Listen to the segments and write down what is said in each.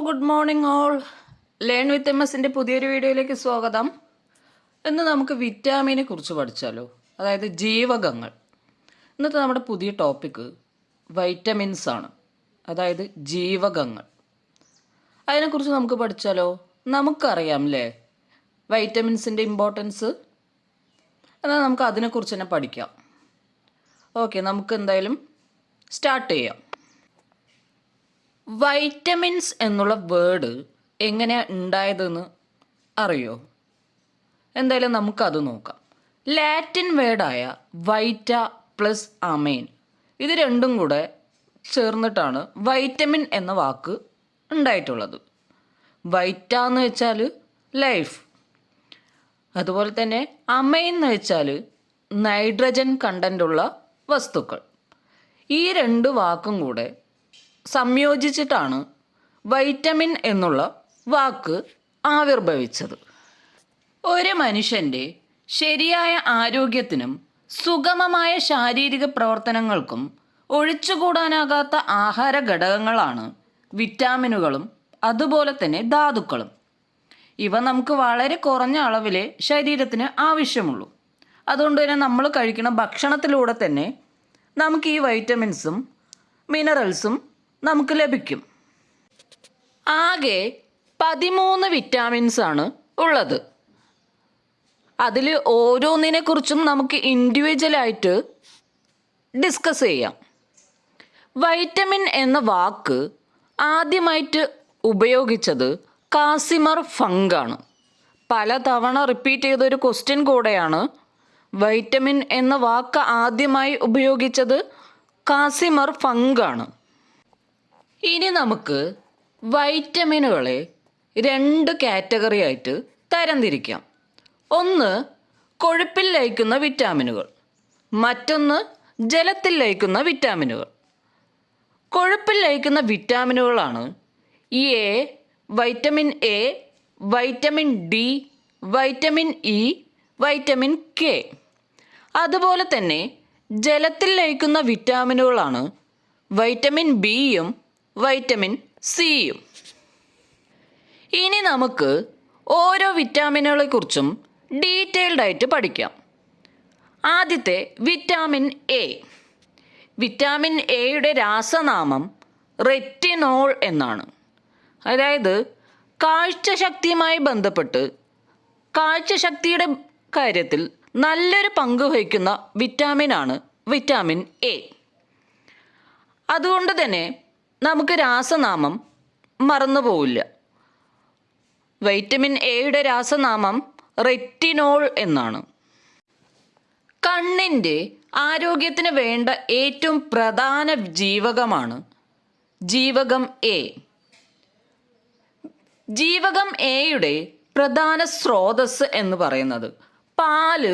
Good morning all. Learn with MS-ൻ്റെ പുതിയൊരു വീഡിയോയിലേക്ക് സ്വാഗതം. ഇന്ന് നമുക്ക് വിറ്റാമിനെ കുറിച്ച് പഠിച്ചാലോ, അതായത് ജീവകങ്ങൾ. ഇന്നത്തെ നമ്മുടെ പുതിയ ടോപ്പിക്ക് വൈറ്റമിൻസ് ആണ്, അതായത് ജീവകങ്ങൾ. അതിനെക്കുറിച്ച് നമുക്ക് പഠിച്ചാലോ. നമുക്കറിയാം അല്ലേ വൈറ്റമിൻസിൻ്റെ ഇമ്പോർട്ടൻസ്. എന്നാൽ നമുക്ക് അതിനെക്കുറിച്ച് തന്നെ പഠിക്കാം. ഓക്കെ, നമുക്ക് എന്തായാലും സ്റ്റാർട്ട് ചെയ്യാം. വൈറ്റമിൻസ് എന്നുള്ള വേർഡ് എങ്ങനെയാണ് ഉണ്ടായതെന്ന് അറിയോ? എന്തായാലും നമുക്കത് നോക്കാം. ലാറ്റിൻ വേർഡായ വൈറ്റ പ്ലസ് അമൈൻ, ഇത് രണ്ടും കൂടെ ചേർന്നിട്ടാണ് വൈറ്റമിൻ എന്ന വാക്ക് ഉണ്ടായിട്ടുള്ളത്. വൈറ്റ എന്ന് വെച്ചാൽ ലൈഫ്, അതുപോലെ തന്നെ അമൈൻ എന്ന് വെച്ചാൽ നൈട്രജൻ കണ്ടൻ്റുള്ള വസ്തുക്കൾ. ഈ രണ്ട് വാക്കും കൂടെ സംയോജിച്ചിട്ടാണ് വൈറ്റമിൻ എന്നുള്ള വാക്ക് ആവിർഭവിച്ചത്. ഒരു മനുഷ്യൻ്റെ ശരിയായ ആരോഗ്യത്തിനും സുഗമമായ ശാരീരിക പ്രവർത്തനങ്ങൾക്കും ഒഴിച്ചുകൂടാനാകാത്ത ആഹാര ഘടകങ്ങളാണ് വിറ്റാമിനുകളും അതുപോലെ തന്നെ ധാതുക്കളും. ഇവ നമുക്ക് വളരെ കുറഞ്ഞ അളവിലെ ശരീരത്തിന് ആവശ്യമുള്ളൂ. അതുകൊണ്ട് തന്നെ നമ്മൾ കഴിക്കുന്ന ഭക്ഷണത്തിലൂടെ തന്നെ നമുക്ക് ഈ വൈറ്റമിൻസും മിനറൽസും നമുക്ക് ലഭിക്കും. ആകെ 13 വിറ്റാമിൻസ് ആണ് ഉള്ളത്. അതിൽ ഓരോന്നിനെക്കുറിച്ചും നമുക്ക് ഇൻഡിവിജ്വലായിട്ട് ഡിസ്കസ് ചെയ്യാം. വൈറ്റമിൻ എന്ന വാക്ക് ആദ്യമായിട്ട് ഉപയോഗിച്ചത് കാസിമർ ഫങ്കാണ്. പലതവണ റിപ്പീറ്റ് ചെയ്തൊരു ക്വസ്റ്റ്യൻ കൂടെയാണ്. വൈറ്റമിൻ എന്ന വാക്ക് ആദ്യമായി ഉപയോഗിച്ചത് കാസിമർ ഫങ്കാണ്. ഇനി നമുക്ക് വൈറ്റമിനുകളെ 2 കാറ്റഗറി ആയിട്ട് തരംതിരിക്കാം. ഒന്ന് കൊഴുപ്പിൽ ലയിക്കുന്ന വിറ്റാമിനുകൾ, മറ്റൊന്ന് ജലത്തിൽ ലയിക്കുന്ന വിറ്റാമിനുകൾ. കൊഴുപ്പിൽ ലയിക്കുന്ന വിറ്റാമിനുകളാണ് vitamin A, vitamin D, vitamin E, vitamin K. അതുപോലെ തന്നെ ജലത്തിൽ ലയിക്കുന്ന വിറ്റാമിനുകളാണ് വൈറ്റമിൻ ബിയും വൈറ്റമിൻ സിയും. ഇനി നമുക്ക് ഓരോ വിറ്റാമിനുകളെ കുറിച്ചും ഡീറ്റെയിൽഡ് ആയിട്ട് പഠിക്കാം. ആദ്യത്തെ വിറ്റാമിൻ എ. വിറ്റാമിൻ എയുടെ രാസനാമം റെറ്റിനോൾ എന്നാണ്. അതായത് കാഴ്ചശക്തിയുമായി ബന്ധപ്പെട്ട് കാഴ്ചശക്തിയുടെ കാര്യത്തിൽ നല്ലൊരു പങ്ക് വഹിക്കുന്ന വിറ്റാമിനാണ് വിറ്റാമിൻ എ. അതുകൊണ്ട് തന്നെ നമുക്ക് രാസനാമം മറന്നു പോവില്ല. വൈറ്റമിൻ എയുടെ രാസനാമം റെറ്റിനോൾ എന്നാണ്. കണ്ണിൻ്റെ ആരോഗ്യത്തിന് വേണ്ട ഏറ്റവും പ്രധാന ജീവകമാണ് ജീവകം എ. ജീവകം എയുടെ പ്രധാന സ്രോതസ് എന്ന് പറയുന്നത് പാല്,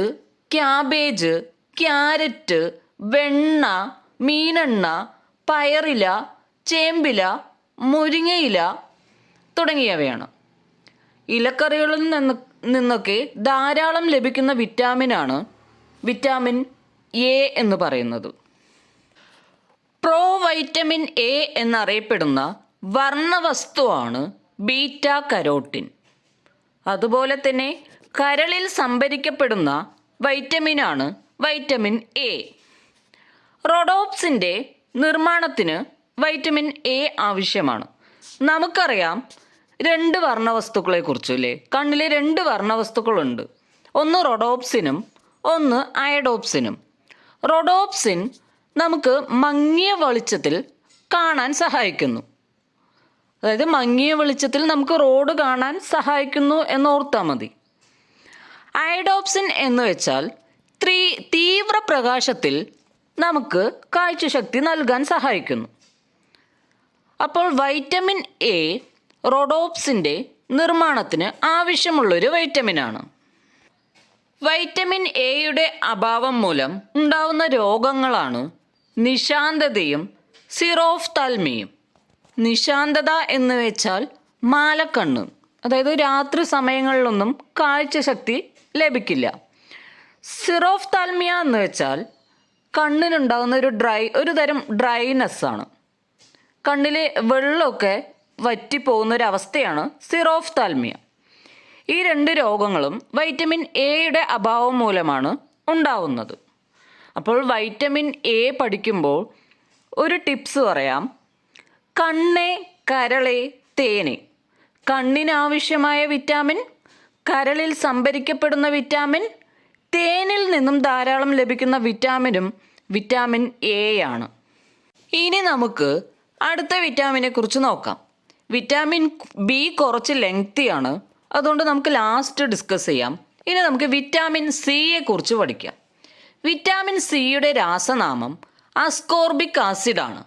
ക്യാബേജ്, ക്യാരറ്റ്, വെണ്ണ, മീനെണ്ണ, പയറില, ചേമ്പില, മുരിങ്ങയില തുടങ്ങിയവയാണ്. ഇലക്കറികളിൽ നിന്നൊക്കെ ധാരാളം ലഭിക്കുന്ന വിറ്റാമിനാണ് വിറ്റാമിൻ എ എന്ന് പറയുന്നത്. വൈറ്റമിൻ എ എന്നറിയപ്പെടുന്ന വർണ്ണവസ്തുവാണ് ബീറ്റ കരോട്ടിൻ. അതുപോലെ തന്നെ കരളിൽ സംഭരിക്കപ്പെടുന്ന വൈറ്റമിനാണ് വൈറ്റമിൻ എ. റോഡോപ്സിൻ്റെ നിർമ്മാണത്തിന് വൈറ്റമിൻ എ ആവശ്യമാണ്. നമുക്കറിയാം 2 വർണ്ണവസ്തുക്കളെ കുറിച്ചല്ലേ. കണ്ണിലെ 2 വർണ്ണവസ്തുക്കളുണ്ട്. ഒന്ന് റോഡോപ്സിനും ഒന്ന് അയഡോപ്സിനും. റോഡോപ്സിൻ നമുക്ക് മങ്ങിയ വെളിച്ചത്തിൽ കാണാൻ സഹായിക്കുന്നു. അതായത് മങ്ങിയ വെളിച്ചത്തിൽ നമുക്ക് റോഡ് കാണാൻ സഹായിക്കുന്നു എന്നോർത്താൽ മതി. അയഡോപ്സിൻ എന്ന് വെച്ചാൽ തീവ്ര പ്രകാശത്തിൽ നമുക്ക് കാഴ്ചശക്തി നൽകാൻ സഹായിക്കുന്നു. അപ്പോൾ വൈറ്റമിൻ എ റോഡോപ്സിൻ്റെ നിർമ്മാണത്തിന് ആവശ്യമുള്ളൊരു വൈറ്റമിനാണ്. വൈറ്റമിൻ എയുടെ അഭാവം മൂലം ഉണ്ടാവുന്ന രോഗങ്ങളാണ് നിശാന്തതയും സിറോഫ്താൽമിയും. നിശാന്തത എന്ന് വെച്ചാൽ മാലക്കണ്ണ്, അതായത് രാത്രി സമയങ്ങളിലൊന്നും കാഴ്ചശക്തി ലഭിക്കില്ല. സിറോഫ്താൽമിയ എന്ന് വെച്ചാൽ കണ്ണിനുണ്ടാകുന്ന ഒരു തരം ഡ്രൈനെസ്സാണ്. കണ്ണിലെ വെള്ളമൊക്കെ വറ്റിപ്പോകുന്നൊരവസ്ഥയാണ് സിറോഫ്താൽമിയ. ഈ 2 രോഗങ്ങളും വൈറ്റമിൻ എയുടെ അഭാവം മൂലമാണ് ഉണ്ടാവുന്നത്. അപ്പോൾ വൈറ്റമിൻ എ പഠിക്കുമ്പോൾ ഒരു ടിപ്സ് പറയാം. കണ്ണേ കരളെ തേനെ. കണ്ണിനാവശ്യമായ വിറ്റാമിൻ, കരളിൽ സംഭരിക്കപ്പെടുന്ന വിറ്റാമിൻ, തേനിൽ നിന്നും ധാരാളം ലഭിക്കുന്ന വിറ്റാമിനും വിറ്റാമിൻ എ ആണ്. ഇനി നമുക്ക് അടുത്ത വിറ്റാമിനെ കുറിച്ച് നോക്കാം. വിറ്റാമിൻ ബി കുറച്ച് ലെങ്തിയാണ്, അതുകൊണ്ട് നമുക്ക് ലാസ്റ്റ് ഡിസ്കസ് ചെയ്യാം. ഇനി നമുക്ക് വിറ്റാമിൻ സിയെ കുറിച്ച് പഠിക്കാം. വിറ്റാമിൻ സിയുടെ രാസനാമം അസ്കോർബിക് ആസിഡാണ്.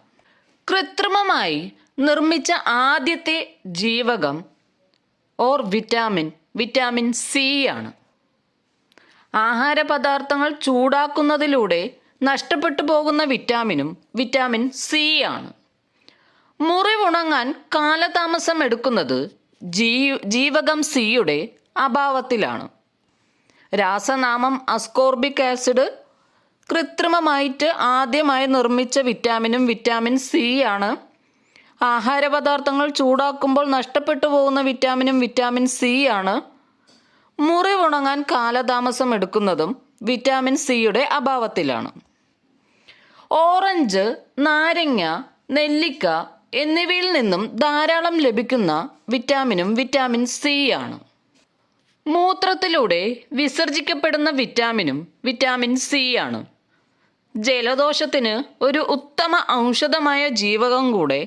കൃത്രിമമായി നിർമ്മിച്ച ആദ്യത്തെ ജീവകം ഓർ വിറ്റാമിൻ സി ആണ്. ആഹാരപദാർത്ഥങ്ങൾ ചൂടാക്കുന്നതിലൂടെ നഷ്ടപ്പെട്ടു പോകുന്ന വിറ്റാമിനും വിറ്റാമിൻ സി ആണ്. മുറിവുണങ്ങാൻ കാലതാമസം എടുക്കുന്നത് ജീവകം സിയുടെ അഭാവത്തിലാണ്. രാസനാമം അസ്കോർബിക് ആസിഡ്. കൃത്രിമമായിട്ട് ആദ്യമായി നിർമ്മിച്ച വിറ്റാമിനും വിറ്റാമിൻ സി ആണ്. ആഹാരപദാർത്ഥങ്ങൾ ചൂടാക്കുമ്പോൾ നഷ്ടപ്പെട്ടു പോകുന്ന വിറ്റാമിനും വിറ്റാമിൻ സി ആണ്. മുറിവുണങ്ങാൻ കാലതാമസം എടുക്കുന്നതും വിറ്റാമിൻ സിയുടെ അഭാവത്തിലാണ്. ഓറഞ്ച്, നാരങ്ങ, നെല്ലിക്ക എന്നിവയിൽ നിന്നും ധാരാളം ലഭിക്കുന്ന വിറ്റാമിനും വിറ്റാമിൻ സി ആണ്. മൂത്രത്തിലൂടെ വിസർജിക്കപ്പെടുന്ന വിറ്റാമിനും വിറ്റാമിൻ സി ആണ്. ജലദോഷത്തിന് ഒരു ഉത്തമ ഔഷധമായ ജീവകം കൂടെ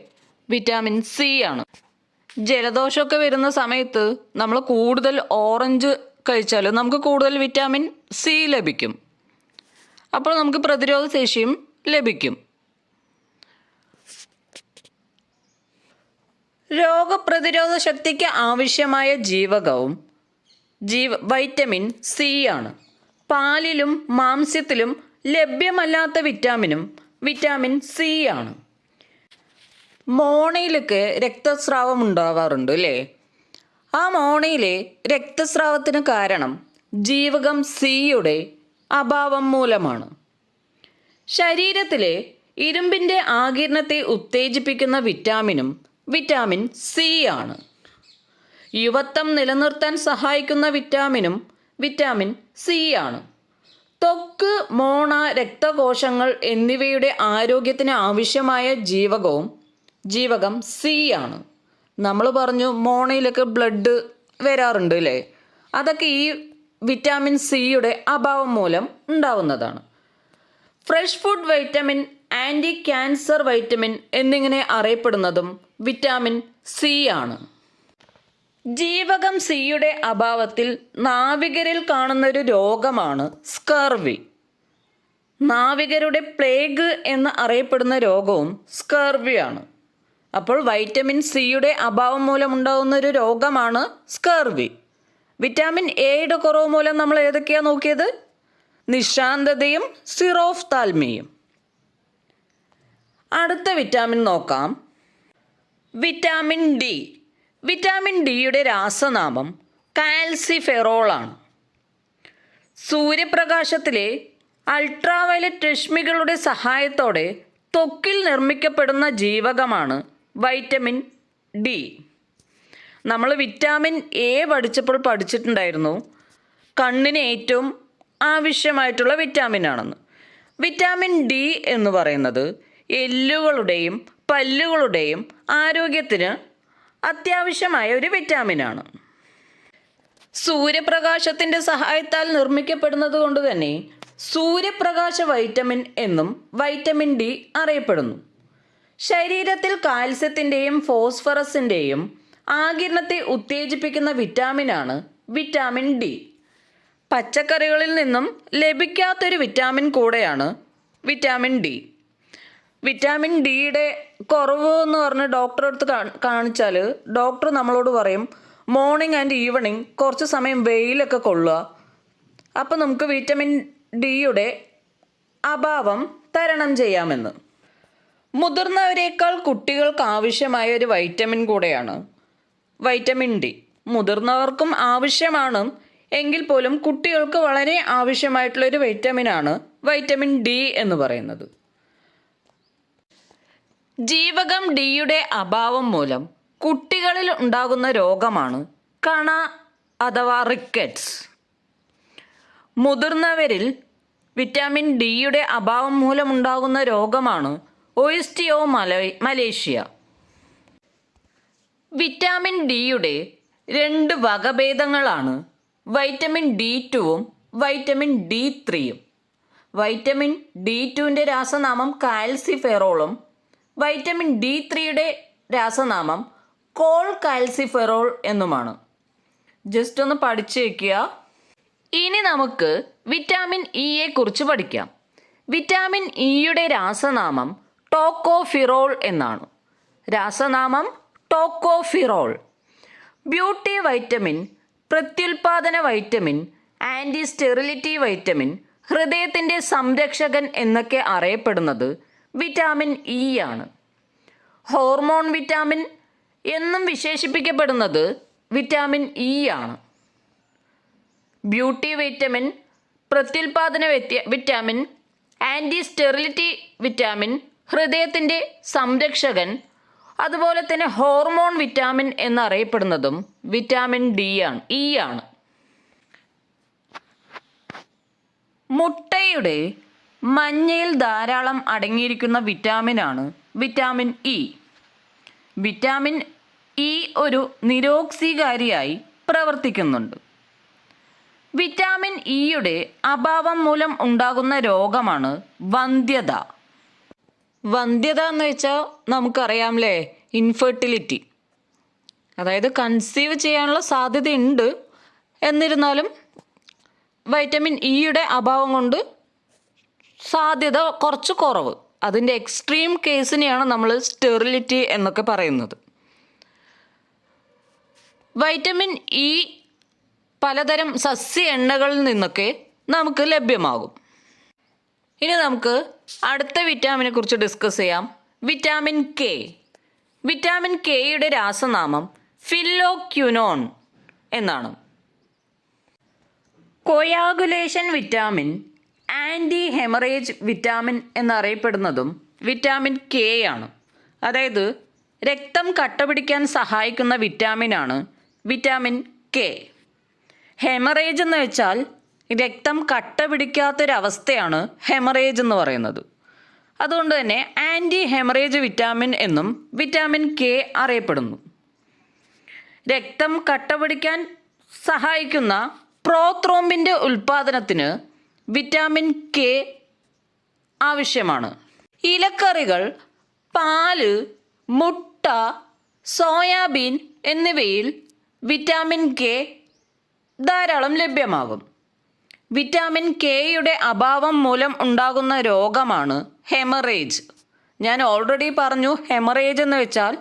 വിറ്റാമിൻ സി ആണ്. ജലദോഷമൊക്കെ വരുന്ന സമയത്ത് നമ്മൾ കൂടുതൽ ഓറഞ്ച് കഴിച്ചാൽ നമുക്ക് കൂടുതൽ വിറ്റാമിൻ സി ലഭിക്കും. അപ്പോൾ നമുക്ക് പ്രതിരോധ ശേഷിയും ലഭിക്കും. രോഗപ്രതിരോധ ശക്തിക്ക് ആവശ്യമായ ജീവകവും വൈറ്റമിൻ സി ആണ്. പാലിലും മാംസ്യത്തിലും ലഭ്യമല്ലാത്ത വിറ്റാമിനും വിറ്റാമിൻ സി ആണ്. മോണയിലൊക്കെ രക്തസ്രാവം ഉണ്ടാവാറുണ്ട് അല്ലേ? ആ മോണയിലെ രക്തസ്രാവത്തിന് കാരണം ജീവകം സിയുടെ അഭാവം മൂലമാണ്. ശരീരത്തിലെ ഇരുമ്പിൻ്റെ ആഗിരണത്തെ ഉത്തേജിപ്പിക്കുന്ന വിറ്റാമിനും വിറ്റാമിൻ സി ആണ്. യുവത്വം നിലനിർത്താൻ സഹായിക്കുന്ന വിറ്റാമിനും വിറ്റാമിൻ സി ആണ്. ത്വക്ക്, മോണ, രക്തകോശങ്ങൾ എന്നിവയുടെ ആരോഗ്യത്തിന് ആവശ്യമായ ജീവകം സി ആണ്. നമ്മൾ പറഞ്ഞു മോണയിലൊക്കെ ബ്ലഡ് വരാറുണ്ട് അല്ലേ? അതൊക്കെ ഈ വിറ്റാമിൻ സിയുടെ അഭാവം മൂലം ഉണ്ടാവുന്നതാണ്. Fresh food vitamin, anti cancer vitamin എന്നിങ്ങനെ അറിയപ്പെടുന്നതും വിറ്റാമിൻ സി ആണ്. ജീവകം സിയുടെ അഭാവത്തിൽ നാവികരിൽ കാണുന്നൊരു രോഗമാണ് സ്കർവി. നാവികരുടെ പ്ലേഗ് എന്ന് അറിയപ്പെടുന്ന രോഗവും സ്കർവിയാണ്. അപ്പോൾ വൈറ്റമിൻ സിയുടെ അഭാവം മൂലമുണ്ടാകുന്ന ഒരു രോഗമാണ് സ്കർവി. വിറ്റാമിൻ എയുടെ കുറവ് മൂലം നമ്മൾ ഏതൊക്കെയാണ് നോക്കിയത്? നിശാന്തതയും സിറോഫ്താൽമിയയും. അടുത്ത വിറ്റാമിൻ നോക്കാം. Vitamin D. വിറ്റാമിൻ ഡിയുടെ രാസനാമം കാൽസിഫെറോളാണ്. സൂര്യപ്രകാശത്തിലെ അൾട്രാവയലറ്റ് രശ്മികളുടെ സഹായത്തോടെ ത്വക്കിൽ നിർമ്മിക്കപ്പെടുന്ന ജീവകമാണ് വൈറ്റമിൻ ഡി. നമ്മൾ വിറ്റാമിൻ എ പഠിച്ചിട്ടുണ്ടായിരുന്നു കണ്ണിന് ഏറ്റവും ആവശ്യമായിട്ടുള്ള വിറ്റാമിനാണെന്ന്. വിറ്റാമിൻ ഡി എന്ന് പറയുന്നത് എല്ലുകളുടെയും പല്ലുകളുടെയും ആരോഗ്യത്തിന് അത്യാവശ്യമായ ഒരു വിറ്റാമിനാണ്. സൂര്യപ്രകാശത്തിൻ്റെ സഹായത്താൽ നിർമ്മിക്കപ്പെടുന്നത് കൊണ്ട് തന്നെ സൂര്യപ്രകാശ വൈറ്റമിൻ എന്നും വൈറ്റമിൻ ഡി അറിയപ്പെടുന്നു. ശരീരത്തിൽ കാൽസ്യത്തിൻ്റെയും ഫോസ്ഫറസിൻ്റെയും ആഗിരണത്തെ ഉത്തേജിപ്പിക്കുന്ന വിറ്റാമിനാണ് വിറ്റാമിൻ ഡി. പച്ചക്കറികളിൽ നിന്നും ലഭിക്കാത്തൊരു വിറ്റാമിൻ കൂടെയാണ് വിറ്റാമിൻ ഡി. വിറ്റാമിൻ ഡിയുടെ കുറവ് എന്ന് പറഞ്ഞ് ഡോക്ടറെ അടുത്ത് കാണിച്ചാൽ ഡോക്ടർ നമ്മളോട് പറയും മോർണിംഗ് ആൻഡ് ഈവനിങ് കുറച്ച് സമയം വെയിലൊക്കെ കൊള്ളുക, അപ്പോൾ നമുക്ക് വിറ്റാമിൻ ഡിയുടെ അഭാവം തരണം ചെയ്യാമെന്ന്. മുതിർന്നവരേക്കാൾ കുട്ടികൾക്ക് ആവശ്യമായ ഒരു വൈറ്റമിൻ കൂടെയാണ് വൈറ്റമിൻ ഡി. മുതിർന്നവർക്കും ആവശ്യമാണ്, എങ്കിൽ പോലും കുട്ടികൾക്ക് വളരെ ആവശ്യമായിട്ടുള്ളൊരു വൈറ്റമിനാണ് വൈറ്റമിൻ ഡി എന്ന് പറയുന്നത്. ജീവകം ഡിയുടെ അഭാവം മൂലം കുട്ടികളിൽ ഉണ്ടാകുന്ന രോഗമാണ് കണ അഥവാ റിക്കറ്റ്സ്. മുതിർന്നവരിൽ വിറ്റാമിൻ ഡിയുടെ അഭാവം മൂലമുണ്ടാകുന്ന രോഗമാണ് മലേഷ്യ. വിറ്റാമിൻ ഡിയുടെ 2 വകഭേദങ്ങളാണ് വൈറ്റമിൻ D2ഉം വൈറ്റമിൻ D3യും. വൈറ്റമിൻ D2ൻ്റെ രാസനാമം കാൽസിഫെറോളും വൈറ്റമിൻ D3യുടെ രാസനാമം കോൾ കാൽസിഫെറോൾ എന്നുമാണ്. ജസ്റ്റ് ഒന്ന് പഠിച്ചു വയ്ക്കുക. ഇനി നമുക്ക് വിറ്റാമിൻ ഇയെ കുറിച്ച് പഠിക്കാം. വിറ്റാമിൻ ഇയുടെ രാസനാമം ടോക്കോഫിറോൾ എന്നാണ്. രാസനാമം ടോക്കോഫിറോൾ. ബ്യൂട്ടി വൈറ്റമിൻ, പ്രത്യുൽപാദന വൈറ്റമിൻ, ആൻറ്റി സ്റ്റെറിലിറ്റി വൈറ്റമിൻ, ഹൃദയത്തിൻ്റെ സംരക്ഷകൻ എന്നൊക്കെ അറിയപ്പെടുന്നത് വിറ്റാമിൻ ഇ ആണ്. ഹോർമോൺ വിറ്റാമിൻ എന്നും വിശേഷിപ്പിക്കപ്പെടുന്നത് വിറ്റാമിൻ ഇ ആണ്. ബ്യൂട്ടി വൈറ്റമിൻ, പ്രത്യുൽപാദന വിറ്റാമിൻ, ആൻറ്റി സ്റ്റെറിലിറ്റി വിറ്റാമിൻ, ഹൃദയത്തിൻ്റെ സംരക്ഷകൻ, അതുപോലെ തന്നെ ഹോർമോൺ വിറ്റാമിൻ എന്നറിയപ്പെടുന്നതും വിറ്റാമിൻ ഇ ആണ്. മുട്ടയുടെ മഞ്ഞയിൽ ധാരാളം അടങ്ങിയിരിക്കുന്ന വിറ്റാമിനാണ് വിറ്റാമിൻ ഇ. വിറ്റാമിൻ ഇ ഒരു നിരോക്സീകാരിയായി പ്രവർത്തിക്കുന്നുണ്ട്. വിറ്റാമിൻ ഇയുടെ അഭാവം മൂലം ഉണ്ടാകുന്ന രോഗമാണ് വന്ധ്യത. വന്ധ്യത എന്ന് വെച്ചാൽ നമുക്കറിയാമല്ലേ, ഇൻഫെർട്ടിലിറ്റി, അതായത് കൺസീവ് ചെയ്യാനുള്ള സാധ്യതയുണ്ട്, എന്നിരുന്നാലും വൈറ്റമിൻ ഇയുടെ അഭാവം കൊണ്ട് സാധ്യത കുറച്ച് കുറവ്. അതിൻ്റെ എക്സ്ട്രീം കേസിനെയാണ് നമ്മൾ സ്റ്റെറിലിറ്റി എന്നൊക്കെ പറയുന്നത്. വൈറ്റമിൻ ഇ പലതരം സസ്യ എണ്ണകളിൽ നിന്നൊക്കെ നമുക്ക് ലഭ്യമാകും. ഇനി നമുക്ക് അടുത്ത വിറ്റാമിനെ കുറിച്ച് ഡിസ്കസ് ചെയ്യാം. Vitamin K. വിറ്റാമിൻ കെയുടെ രാസനാമം ഫില്ലോക്യുനോൺ എന്നാണ്. Coagulation vitamin, anti haemorrhage vitamin എന്നറിയപ്പെടുന്നതും വിറ്റാമിൻ കെ ആണ്. അതായത് രക്തം കട്ടപിടിക്കാൻ സഹായിക്കുന്ന വിറ്റാമിനാണ് വിറ്റാമിൻ കെ. ഹെമറേജ് എന്ന് വെച്ചാൽ രക്തം കട്ട പിടിക്കാത്തൊരവസ്ഥയാണ് ഹെമറേജ് എന്ന് പറയുന്നത്. അതുകൊണ്ട് തന്നെ ആൻറ്റി ഹെമറേജ് വിറ്റാമിൻ എന്നും വിറ്റാമിൻ കെ അറിയപ്പെടുന്നു. രക്തം കട്ട പിടിക്കാൻ സഹായിക്കുന്ന പ്രോത്രോംബിൻ്റെ ഉൽപ്പാദനത്തിന് വിറ്റാമിൻ കെ ആവശ്യമാണ്. ഇലക്കറികൾ, പാല്, മുട്ട, സോയാബീൻ എന്നിവയിൽ വിറ്റാമിൻ കെ ധാരാളം ലഭ്യമാകും. വിറ്റാമിൻ കെയുടെ അഭാവം മൂലം ഉണ്ടാകുന്ന രോഗമാണ് ഹെമറേജ്. ഞാൻ ഓൾറെഡി പറഞ്ഞു, ഹെമറേജ് എന്ന് വെച്ചാൽ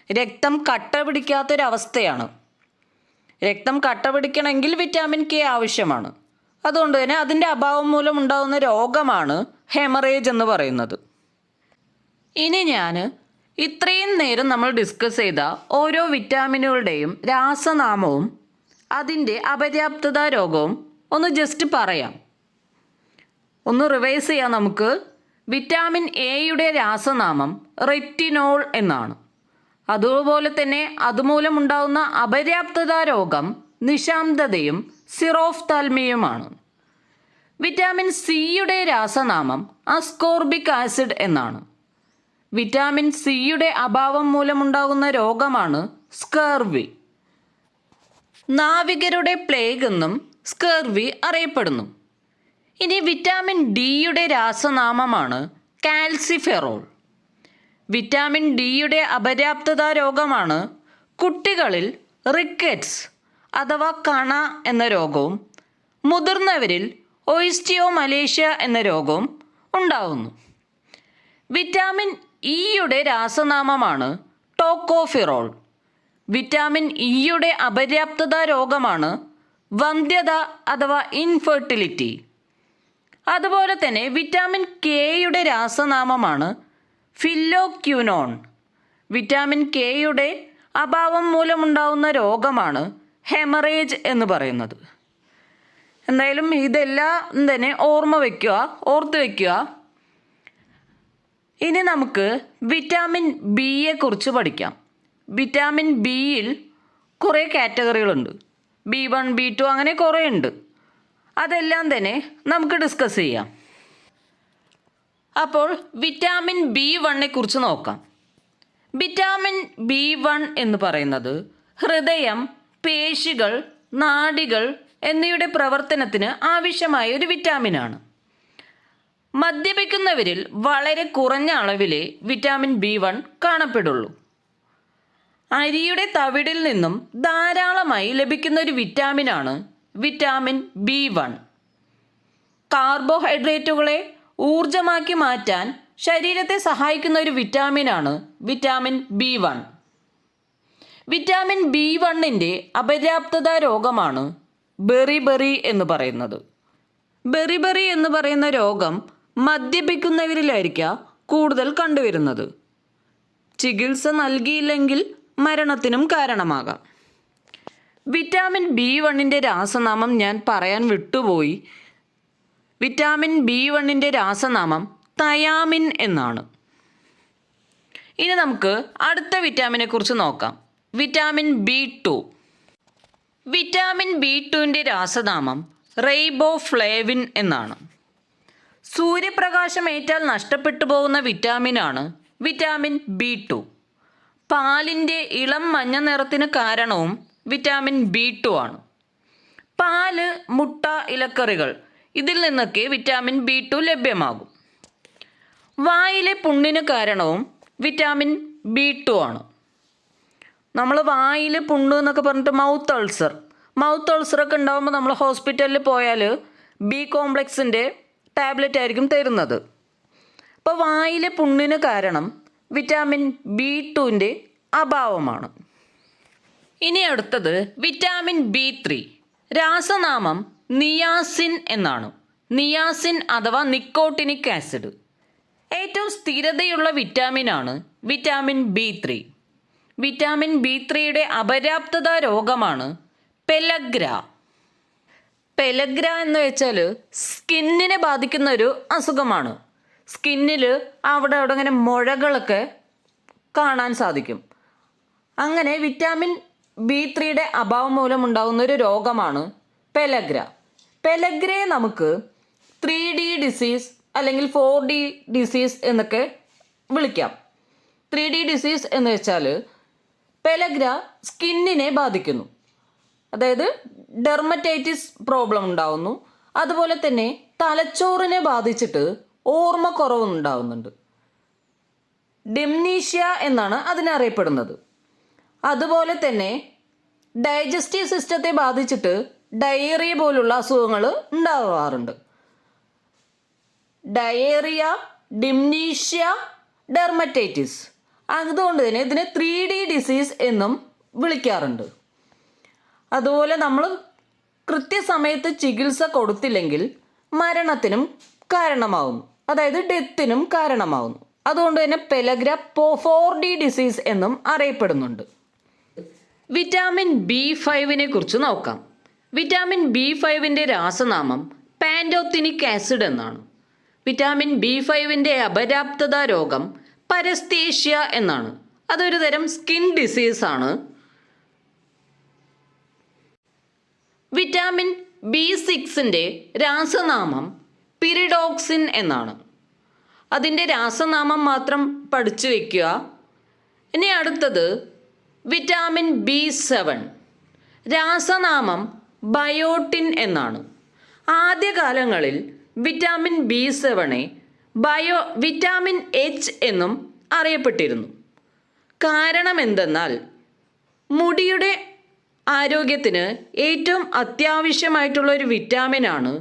രക്തം കട്ട പിടിക്കാത്തൊരവസ്ഥയാണ്. രക്തം കട്ട പിടിക്കണമെങ്കിൽ വിറ്റാമിൻ കെ ആവശ്യമാണ്. അതുകൊണ്ട് തന്നെ അതിൻ്റെ അഭാവം മൂലം ഉണ്ടാകുന്ന രോഗമാണ് ഹെമറേജ് എന്ന് പറയുന്നത്. ഇനി ഞാൻ ഇത്രയും നേരം നമ്മൾ ഡിസ്കസ് ചെയ്ത ഓരോ വിറ്റാമിനുകളുടെയും രാസനാമവും അതിൻ്റെ അപര്യാപ്തത രോഗവും ഒന്ന് ജസ്റ്റ് പറയാം. ഒന്ന് റിവൈസ് ചെയ്യാം നമുക്ക്. വിറ്റാമിൻ എയുടെ രാസനാമം റെറ്റിനോൾ എന്നാണ്. അതുപോലെ തന്നെ അതുമൂലമുണ്ടാകുന്ന അപര്യാപ്തത രോഗം നിശാന്തതയും സിറോഫ്താൽമിയുമാണ്. വിറ്റാമിൻ സിയുടെ രാസനാമം അസ്കോർബിക് ആസിഡ് എന്നാണ്. വിറ്റാമിൻ സിയുടെ അഭാവം മൂലമുണ്ടാകുന്ന രോഗമാണ് സ്കർവി. നാവികരുടെ പ്ലേഗ് എന്നും സ്കർവി അറിയപ്പെടുന്നു. ഇനി വിറ്റാമിൻ ഡിയുടെ രാസനാമമാണ് കാൽസിഫെറോൾ. വിറ്റാമിൻ ഡിയുടെ അപര്യാപ്തത രോഗമാണ് കുട്ടികളിൽ റിക്കറ്റ്സ് അഥവാ കണ എന്ന രോഗവും മുതിർന്നവരിൽ മലേഷ്യ എന്ന രോഗവും ഉണ്ടാകുന്നു. വിറ്റാമിൻ ഇയുടെ രാസനാമമാണ് ടോക്കോഫിറോൾ. വിറ്റാമിൻ ഇയുടെ അപര്യാപ്തത രോഗമാണ് വന്ധ്യത അഥവാ ഇൻഫെർട്ടിലിറ്റി. അതുപോലെ തന്നെ വിറ്റാമിൻ കെയുടെ രാസനാമമാണ് ഫില്ലോക്യുനോൺ. വിറ്റാമിൻ കെയുടെ അഭാവം മൂലമുണ്ടാകുന്ന രോഗമാണ് ഹെമറേജ് എന്ന് പറയുന്നത്. എന്തായാലും ഇതെല്ലാം തന്നെ ഓർത്ത് വയ്ക്കുക. ഇനി നമുക്ക് വിറ്റാമിൻ ബിയെ കുറിച്ച് പഠിക്കാം. വിറ്റാമിൻ ബിയിൽ കുറേ കാറ്റഗറികളുണ്ട്. B1, B2 അങ്ങനെ കുറേ ഉണ്ട്. അതെല്ലാം തന്നെ നമുക്ക് ഡിസ്കസ് ചെയ്യാം. അപ്പോൾ വിറ്റാമിൻ B1 കുറിച്ച് നോക്കാം. വിറ്റാമിൻ B1 എന്ന് പറയുന്നത് ഹൃദയം, പേശികൾ, നാഡികൾ എന്നിവയുടെ പ്രവർത്തനത്തിന് ആവശ്യമായ ഒരു വിറ്റാമിനാണ്. മദ്യപിക്കുന്നവരിൽ വളരെ കുറഞ്ഞ അളവിലേ വിറ്റാമിൻ B1 കാണപ്പെടുള്ളൂ. അരിയുടെ തവിടിൽ നിന്നും ധാരാളമായി ലഭിക്കുന്ന ഒരു വിറ്റാമിനാണ് വിറ്റാമിൻ B1. കാർബോഹൈഡ്രേറ്റുകളെ ഊർജമാക്കി മാറ്റാൻ ശരീരത്തെ സഹായിക്കുന്ന ഒരു വിറ്റാമിനാണ് വിറ്റാമിൻ B1. വിറ്റാമിൻ B1ൻ്റെ അപര്യാപ്തത രോഗമാണ് ബെറിബെറി എന്ന് പറയുന്നത്. ബെറിബെറി എന്ന് പറയുന്ന രോഗം മദ്യപിക്കുന്നവരിലായിരിക്കാം കൂടുതൽ കണ്ടുവരുന്നത്. ചികിത്സ നൽകിയില്ലെങ്കിൽ മരണത്തിനും കാരണമാകാം. വിറ്റാമിൻ B1ൻ്റെ രാസനാമം ഞാൻ പറയാൻ വിട്ടുപോയി. വിറ്റാമിൻ B1ൻ്റെ രാസനാമം തയാമിൻ എന്നാണ്. ഇനി നമുക്ക് അടുത്ത വിറ്റാമിനെ കുറിച്ച് നോക്കാം. Vitamin B2. വിറ്റാമിൻ B2ൻ്റെ രാസനാമം റൈബോഫ്ലേവിൻ എന്നാണ്. സൂര്യപ്രകാശം ഏറ്റാൽ നഷ്ടപ്പെട്ടു പോകുന്ന വിറ്റാമിനാണ് വിറ്റാമിൻ B2. പാലിൻ്റെ ഇളം മഞ്ഞ നിറത്തിന് കാരണവും വിറ്റാമിൻ B2 ആണ്. പാല്, മുട്ട, ഇലക്കറികൾ ഇതിൽ നിന്നൊക്കെ വിറ്റാമിൻ B2 ലഭ്യമാകും. വായിലെ പുണ്ണിന് കാരണവും വിറ്റാമിൻ B2 ആണ്. നമ്മൾ വായിൽ പുണ്ണ് എന്നൊക്കെ പറഞ്ഞിട്ട് മൗത്ത് അൾസറൊക്കെ ഉണ്ടാകുമ്പോൾ നമ്മൾ ഹോസ്പിറ്റലിൽ പോയാൽ B കോംപ്ലക്സിൻ്റെ ടാബ്ലറ്റ് ആയിരിക്കും തരുന്നത്. അപ്പോൾ വായിലെ പുണ്ണിന് കാരണം വിറ്റാമിൻ B2ൻ്റെ അഭാവമാണ്. ഇനി അടുത്തത് വിറ്റാമിൻ B3. രാസനാമം നിയാസിൻ എന്നാണ്. നിയാസിൻ അഥവാ നിക്കോട്ടിനിക് ആസിഡ്. ഏറ്റവും സ്ഥിരതയുള്ള വിറ്റാമിനാണ് വിറ്റാമിൻ B3. വിറ്റാമിൻ B3യുടെ അപര്യാപ്തത രോഗമാണ് പെലഗ്ര. പെലഗ്ര എന്ന് വെച്ചാൽ സ്കിന്നിനെ ബാധിക്കുന്ന ഒരു അസുഖമാണ്. സ്കിന്നിൽ അവിടെ ഇങ്ങനെ മുഴകളൊക്കെ കാണാൻ സാധിക്കും. അങ്ങനെ വിറ്റാമിൻ B3യുടെ അഭാവം മൂലം ഉണ്ടാകുന്ന ഒരു രോഗമാണ് പെലഗ്ര. പെലഗ്രയെ നമുക്ക് 3D ഡിസീസ് അല്ലെങ്കിൽ 4D ഡിസീസ് എന്നൊക്കെ വിളിക്കാം. 3D ഡിസീസ് എന്ന് വെച്ചാൽ പെലഗ്ര സ്കിന്നിനെ ബാധിക്കുന്നു. അതായത് ഡെർമറ്റൈറ്റിസ് പ്രോബ്ലം ഉണ്ടാവുന്നു. അതുപോലെ തന്നെ തലച്ചോറിനെ ബാധിച്ചിട്ട് ഓർമ്മക്കുറവുണ്ടാവുന്നുണ്ട്. ഡിംനീഷ്യ എന്നാണ് അതിനറിയപ്പെടുന്നത്. അതുപോലെ തന്നെ ഡൈജസ്റ്റീവ് സിസ്റ്റത്തെ ബാധിച്ചിട്ട് ഡയേറിയ പോലുള്ള അസുഖങ്ങൾ ഉണ്ടാവാറുണ്ട്. Diarrhoea, dementia, dermatitis. അതുകൊണ്ട് തന്നെ ഇതിനെ 3D ഡിസീസ് എന്നും വിളിക്കാറുണ്ട്. അതുപോലെ നമ്മൾ കൃത്യസമയത്ത് ചികിത്സ കൊടുത്തില്ലെങ്കിൽ മരണത്തിനും കാരണമാവുന്നു. അതായത് ഡെത്തിനും കാരണമാവുന്നു. അതുകൊണ്ട് തന്നെ പെലഗ്ര 4D ഡിസീസ് എന്നും അറിയപ്പെടുന്നുണ്ട്. വിറ്റാമിൻ B5നെ കുറിച്ച് നോക്കാം. വിറ്റാമിൻ B5ൻ്റെ രാസനാമം പാൻറ്റോത്തിനിക് ആസിഡ് എന്നാണ്. വിറ്റാമിൻ B5ൻ്റെ അപര്യാപ്തത രോഗം പരസ്തേഷ്യ എന്നാണ്. അതൊരു തരം സ്കിൻ ഡിസീസാണ്. വിറ്റാമിൻ B6ൻ്റെ രാസനാമം പിരിഡോക്സിൻ എന്നാണ്. അതിൻ്റെ രാസനാമം മാത്രം പഠിച്ചു വയ്ക്കുക. ഇനി അടുത്തത് വിറ്റാമിൻ B7. രാസനാമം ബയോട്ടിൻ എന്നാണ്. ആദ്യകാലങ്ങളിൽ വിറ്റാമിൻ B7നെ വിറ്റാമിൻ H എന്നും അറിയപ്പെട്ടിരുന്നു. കാരണം എന്തെന്നാൽ മുടിയുടെ ആരോഗ്യത്തിന് ഏറ്റവും അത്യാവശ്യമായിട്ടുള്ള ഒരു വിറ്റാമിനാണ്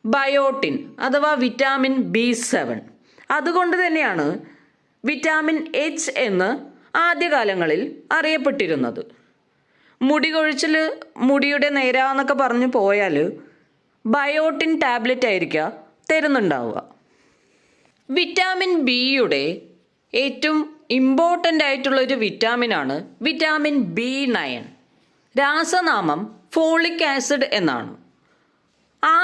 ബയോട്ടിൻ അഥവാ വിറ്റാമിൻ B7. അതുകൊണ്ട് തന്നെയാണ് വിറ്റാമിൻ H എന്ന് ആദ്യകാലങ്ങളിൽ അറിയപ്പെട്ടിരുന്നത്. മുടി കൊഴിച്ചിൽ, മുടിയുടെ നേര എന്നൊക്കെ പറഞ്ഞു പോയാൽ ബയോട്ടിൻ ടാബ്ലറ്റ് ആയിരിക്കാം തരുന്നുണ്ടാവുക. വിറ്റാമിൻ ബിയുടെ ഏറ്റവും ഇമ്പോർട്ടൻ്റ് ആയിട്ടുള്ളൊരു വിറ്റാമിനാണ് വിറ്റാമിൻ B9. രാസനാമം ഫോളിക് ആസിഡ് എന്നാണ്.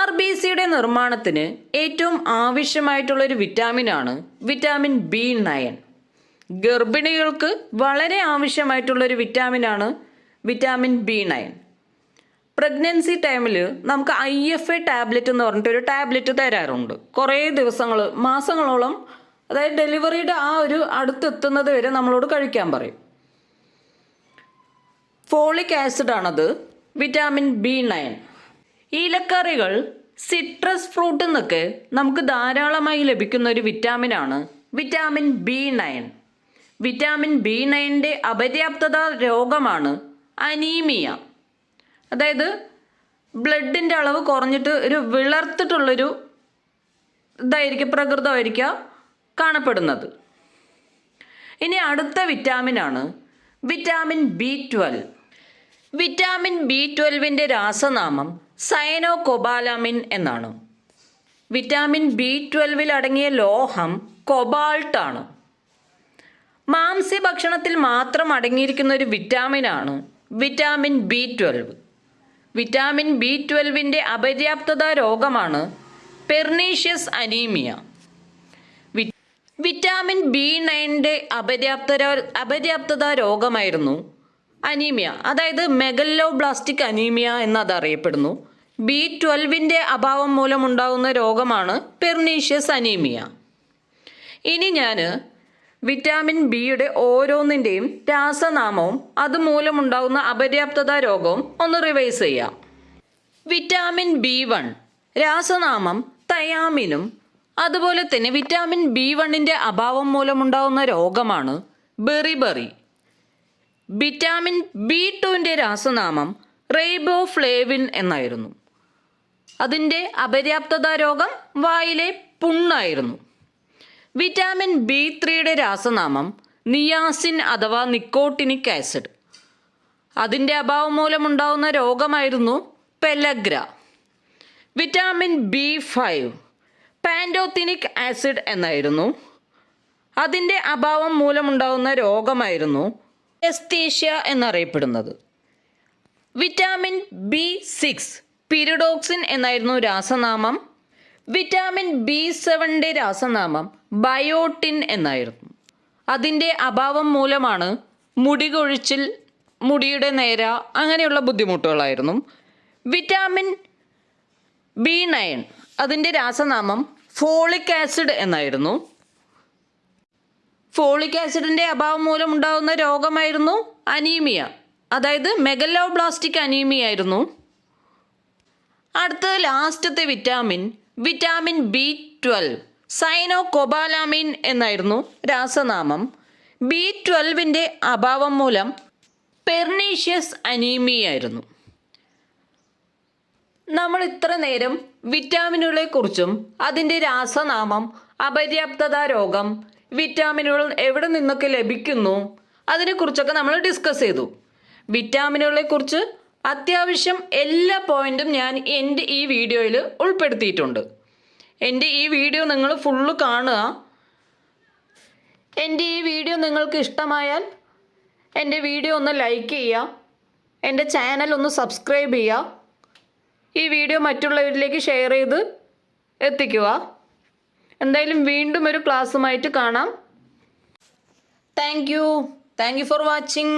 RBCയുടെ നിർമ്മാണത്തിന് ഏറ്റവും ആവശ്യമായിട്ടുള്ളൊരു വിറ്റാമിനാണ് വിറ്റാമിൻ B9. ഗർഭിണികൾക്ക് വളരെ ആവശ്യമായിട്ടുള്ളൊരു വിറ്റാമിനാണ് വിറ്റാമിൻ B9. പ്രഗ്നൻസി ടൈമിൽ നമുക്ക് IFA ടാബ്ലറ്റ് എന്ന് പറഞ്ഞിട്ടൊരു ടാബ്ലറ്റ് തരാറുണ്ട്. കുറേ ദിവസങ്ങൾ, മാസങ്ങളോളം, അതായത് ഡെലിവറിയുടെ ആ ഒരു അടുത്തെത്തുന്നത് വരെ നമ്മളോട് കഴിക്കാൻ പറയും. ഫോളിക് ആസിഡാണത്, വിറ്റാമിൻ B9. ഇലക്കറികൾ, സിട്രസ് ഫ്രൂട്ടിൽ നിന്നൊക്കെ നമുക്ക് ധാരാളമായി ലഭിക്കുന്ന ഒരു വിറ്റാമിനാണ് വിറ്റാമിൻ B9. വിറ്റാമിൻ B9ൻ്റെ അപര്യാപ്തത രോഗമാണ് അനീമിയ. അതായത് ബ്ലഡിൻ്റെ അളവ് കുറഞ്ഞിട്ട് ഒരു വിളർത്തിട്ടുള്ളൊരു പ്രകൃതമായിരിക്കാം കാണപ്പെടുന്നത്. ഇനി അടുത്ത വിറ്റാമിനാണ് വിറ്റാമിൻ B12. വിറ്റാമിൻ B12ൻ്റെ രാസനാമം സയനോകൊബാലാമിൻ എന്നാണ്. വിറ്റാമിൻ B12 അടങ്ങിയ ലോഹം കൊബാൾട്ടാണ്. മാംസ്യഭക്ഷണത്തിൽ മാത്രം അടങ്ങിയിരിക്കുന്ന ഒരു വിറ്റാമിനാണ് വിറ്റാമിൻ B12. വിറ്റാമിൻ B12ൻ്റെ അപര്യാപ്തത രോഗമാണ് പെർനീഷ്യസ് അനീമിയ. വിറ്റാമിൻ B9ൻ്റെ അപര്യാപ്തത രോഗമായിരുന്നു അനീമിയ, അതായത് മെഗലോബ്ലാസ്റ്റിക് അനീമിയ എന്നതറിയപ്പെടുന്നു. B12ൻ്റെ അഭാവം മൂലമുണ്ടാകുന്ന രോഗമാണ് പെർനീഷ്യസ് അനീമിയ. ഇനി ഞാൻ വിറ്റാമിൻ ബിയുടെ ഓരോന്നിൻ്റെയും രാസനാമവും അതുമൂലമുണ്ടാകുന്ന അപര്യാപ്തത രോഗവും ഒന്ന് റിവൈസ് ചെയ്യാം. Vitamin B1 രാസനാമം തയാമിനും. അതുപോലെ തന്നെ വിറ്റാമിൻ B1ൻ്റെ അഭാവം മൂലമുണ്ടാകുന്ന രോഗമാണ് ബെറിബറി. വിറ്റാമിൻ B2ൻ്റെ രാസനാമം റൈബോഫ്ലേവിൻ എന്നായിരുന്നു. അതിൻ്റെ അപര്യാപ്തത രോഗം വായിലെ പുണ്ണായിരുന്നു. വിറ്റാമിൻ B3യുടെ രാസനാമം നിയാസിൻ അഥവാ നിക്കോട്ടിനിക് ആസിഡ്. അതിൻ്റെ അഭാവം മൂലമുണ്ടാകുന്ന രോഗമായിരുന്നു പെലഗ്ര. വിറ്റാമിൻ B5 പാൻറ്റോത്തിനിക് ആസിഡ് എന്നായിരുന്നു. അതിൻ്റെ അഭാവം മൂലമുണ്ടാകുന്ന രോഗമായിരുന്നു എസ്തീഷ്യ എന്നറിയപ്പെടുന്നത്. വിറ്റാമിൻ B6 പിരിഡോക്സിൻ എന്നായിരുന്നു രാസനാമം. വിറ്റാമിൻ B7ൻ്റെ രാസനാമം ബയോട്ടിൻ എന്നായിരുന്നു. അതിൻ്റെ അഭാവം മൂലമാണ് മുടി കൊഴിച്ചിൽ, മുടിയുടെ നേര, അങ്ങനെയുള്ള ബുദ്ധിമുട്ടുകളായിരുന്നു. വിറ്റാമിൻ B9 അതിൻ്റെ രാസനാമം ഫോളിക് ആസിഡ് എന്നായിരുന്നു. ഫോളിക് ആസിഡിൻ്റെ അഭാവം മൂലമുണ്ടാകുന്ന രോഗമായിരുന്നു അനീമിയ, അതായത് മെഗലോബ്ലാസ്റ്റിക് അനീമിയ ആയിരുന്നു. അടുത്ത ലാസ്റ്റത്തെ വിറ്റാമിൻ B12 സൈനോകൊബാലാമിൻ എന്നായിരുന്നു രാസനാമം. B12ൻ്റെ അഭാവം മൂലം പെർനീഷ്യസ് അനീമിയ ആയിരുന്നു. നമ്മൾ ഇത്ര നേരം വിറ്റാമിനുകളെക്കുറിച്ചും അതിൻ്റെ രാസനാമം, അപര്യാപ്തത രോഗം, വിറ്റാമിനുകൾ എവിടെ നിന്നൊക്കെ ലഭിക്കുന്നു, അതിനെക്കുറിച്ചൊക്കെ നമ്മൾ ഡിസ്കസ് ചെയ്തു. വിറ്റാമിനുകളെക്കുറിച്ച് അത്യാവശ്യം എല്ലാ പോയിന്റും ഞാൻ എൻ്റെ ഈ വീഡിയോയിൽ ഉൾപ്പെടുത്തിയിട്ടുണ്ട്. എൻ്റെ ഈ വീഡിയോ നിങ്ങൾ ഫുള്ള് കാണുക. എൻ്റെ ഈ വീഡിയോ നിങ്ങൾക്ക് ഇഷ്ടമായാൽ എൻ്റെ വീഡിയോ ഒന്ന് ലൈക്ക് ചെയ്യുക, എൻ്റെ ചാനൽ ഒന്ന് സബ്സ്ക്രൈബ് ചെയ്യുക, ഈ വീഡിയോ മറ്റുള്ളവരിലേക്ക് ഷെയർ ചെയ്ത് എത്തിക്കുക. എന്തായാലും വീണ്ടും ഒരു ക്ലാസ്സുമായിട്ട് കാണാം. Thank you for watching.